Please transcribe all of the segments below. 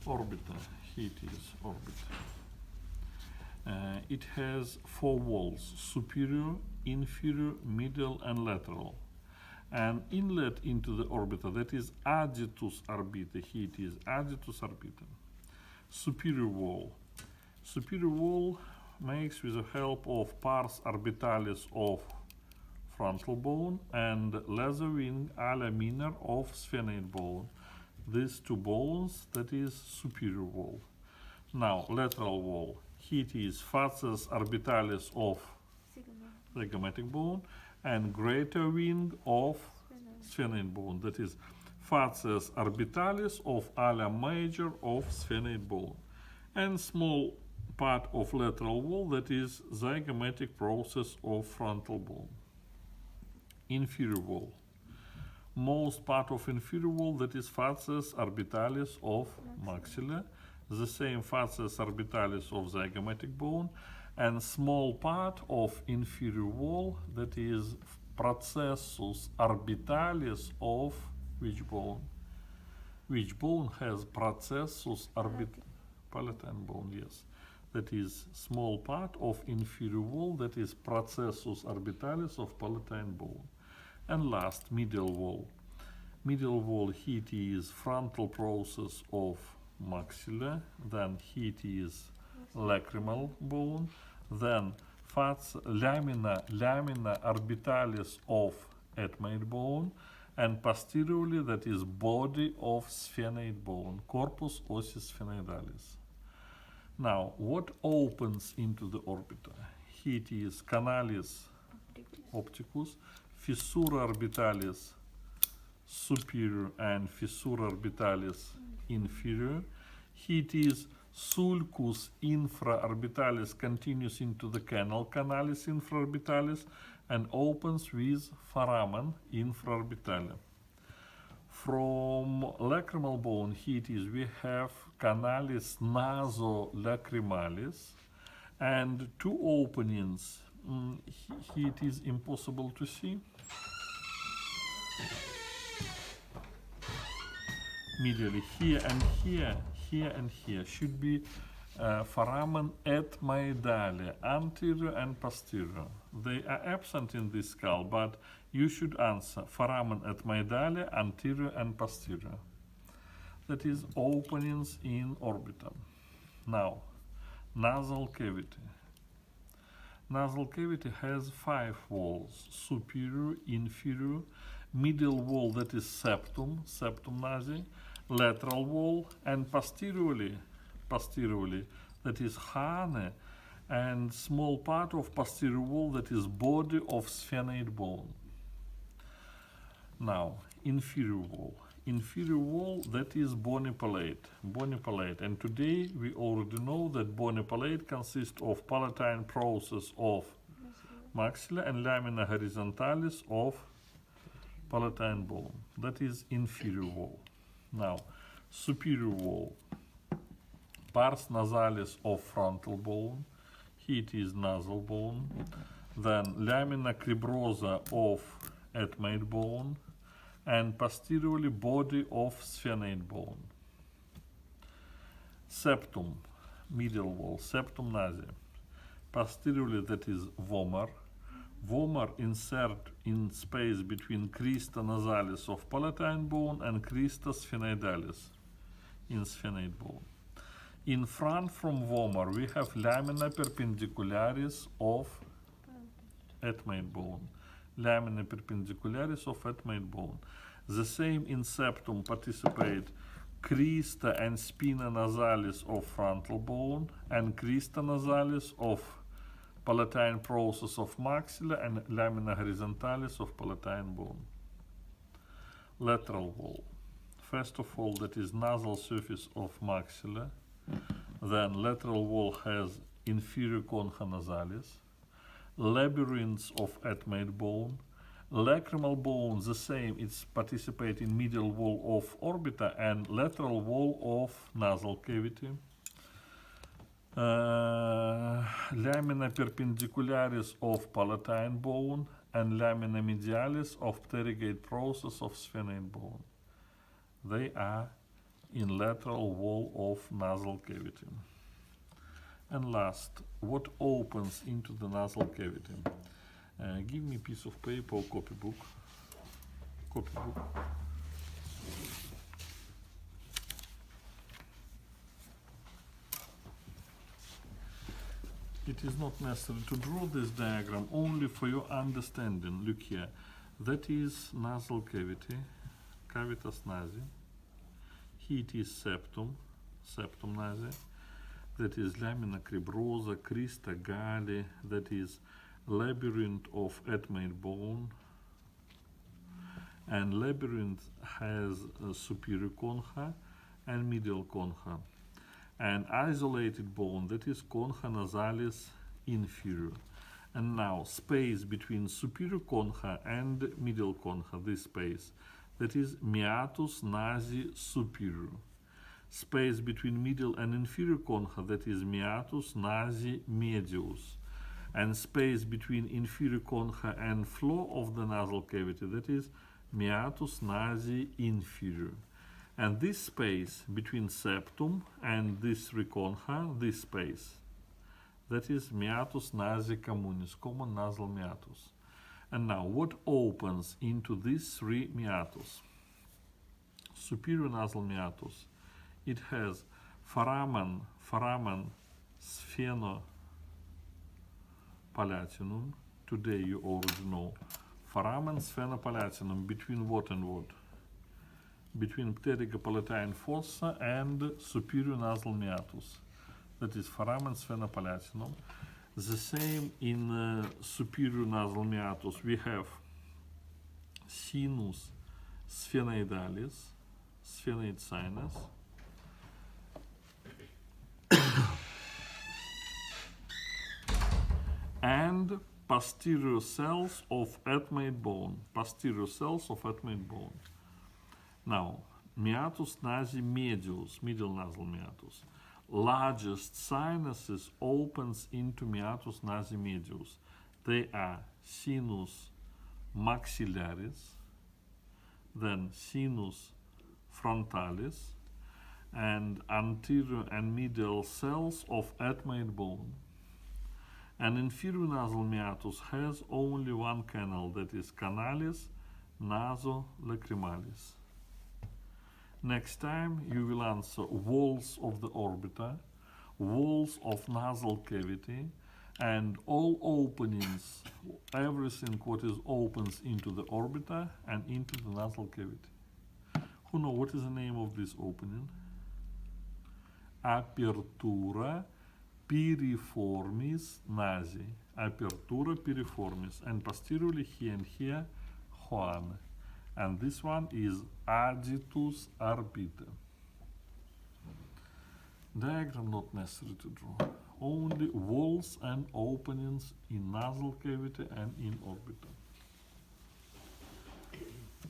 Orbital. Here it is, orbit. It has four walls: superior, inferior, middle, and lateral. An inlet into the orbiter, that is additus orbiter. Here it is, additus orbiter. Superior wall. Superior wall makes with the help of pars orbitalis of frontal bone and lesser wing ala minor of sphenoid bone. These two bones, that is superior wall. Now, lateral wall. Here it is facies orbitalis of zygomatic bone and greater wing of sphenoid bone, that is facies orbitalis of ala major of sphenoid bone, and small part of lateral wall, that is zygomatic process of frontal bone. Inferior wall. Most part of inferior wall, that is facies orbitalis of maxilla, the same facies orbitalis of zygomatic bone, and small part of inferior wall, that is processus orbitalis of which bone? Which bone has processus palatine bone? Yes. That is small part of inferior wall, that is processus orbitalis of palatine bone. And last, middle wall. Middle wall, here it is frontal process of maxilla, then here it is lacrimal bone, then lamina orbitalis of ethmoid bone, and posteriorly, that is body of sphenoid bone, corpus ossis sphenoidalis. Now, what opens into the orbiter? Here it is canalis opticus, fissura orbitalis superior and fissura orbitalis inferior. Here it is sulcus infraorbitalis continues into the canal canalis infraorbitalis and opens with foramen infraorbitale. From lacrimal bone, here it is, we have canalis nasolacrimalis and two openings. Here it is impossible to see. Medially, here and here, here and here should be foramen ethmoidale, anterior and posterior. They are absent in this skull, but you should answer foramen ethmoidale, anterior and posterior. That is openings in orbitum. Now, nasal cavity. Nasal cavity has 5 walls: superior, inferior, middle wall, that is septum nasi, lateral wall, and posteriorly, that is hane, and small part of posterior wall, that is body of sphenoid bone. Now, inferior wall. Inferior wall, that is bony palate. And today we already know that bony palate consists of palatine process of maxilla and lamina horizontalis of palatine bone. That is inferior wall. Now, superior wall. Pars nasalis of frontal bone. Here it is nasal bone. Then lamina cribrosa of ethmoid bone. And posteriorly body of sphenoid bone. Septum, middle wall, septum nasi. Posteriorly, that is vomer. Vomer insert in space between crista nasalis of palatine bone and crista sphenoidalis in sphenoid bone. In front from vomer, we have lamina perpendicularis of ethmoid bone. Lamina perpendicularis of ethmoid bone. The same in septum participate crista and spina nasalis of frontal bone and crista nasalis of palatine process of maxilla and lamina horizontalis of palatine bone. Lateral wall. First of all, that is nasal surface of maxilla. Then lateral wall has inferior concha nasalis. Labyrinths of ethmoid bone. Lacrimal bone, the same, it's participate in middle wall of orbita and lateral wall of nasal cavity. Lamina perpendicularis of palatine bone and lamina medialis of pterygate process of sphenoid bone. They are in lateral wall of nasal cavity. And last, what opens into the nasal cavity? Give me a piece of paper or copybook. It is not necessary to draw this diagram, only for your understanding. Look here, that is nasal cavity, cavitas nasi. Here it is septum, septum nasi. That is lamina cribrosa, crista galli, that is labyrinth of admate bone. And labyrinth has a superior concha and medial concha. And isolated bone, that is concha nasalis inferior. And now space between superior concha and medial concha, this space, that is meatus nasi superior. Space between medial and inferior concha, that is meatus nasi medius. And space between inferior concha and floor of the nasal cavity, that is meatus nasi inferior. And this space between septum and this reconcha, this space, that is meatus nasi communis, common nasal meatus. And now, what opens into these three meatus? Superior nasal meatus. It has foramen sphenopalatine. Today you already know. Foramen sphenopalatine between what and what? Between pterygopalatine fossa and superior nasal meatus. That is foramen sphenopalatine. The same in superior nasal meatus. We have sinus sphenoidalis, sphenoid sinus. And posterior cells of admate bone. Posterior cells of admate bone. Now, meatus nasi medius, medial nasal meatus. Largest sinuses opens into meatus nasi medius. They are sinus maxillaris, then sinus frontalis, and anterior and medial cells of admate bone. And inferior nasal meatus has only one canal, that is canalis nasolacrimalis. Next time you will answer walls of the orbita, walls of nasal cavity, and all openings, everything what is opens into the orbita and into the nasal cavity. Who know what is the name of this opening? Apertura piriformis nasi. Apertura piriformis. And posteriorly here and here, Juan. And this one is agitus arbiter. Diagram not necessary to draw. Only walls and openings in nasal cavity and in orbita.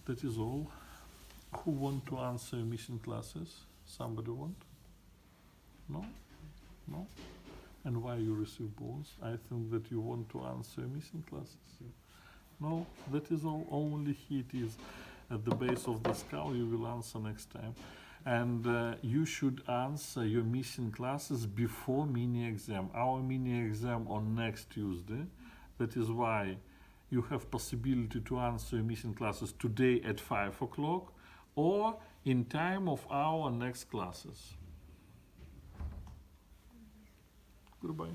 That is all. Who want to answer missing classes? Somebody want? No? No? And why you receive bones? I think that you want to answer missing classes. No, that is all. Only here it is at the base of the skull. You will answer next time. And you should answer your missing classes before mini exam. Our mini exam on next Tuesday. That is why you have possibility to answer your missing classes today at 5 o'clock or in time of our next classes. Goodbye.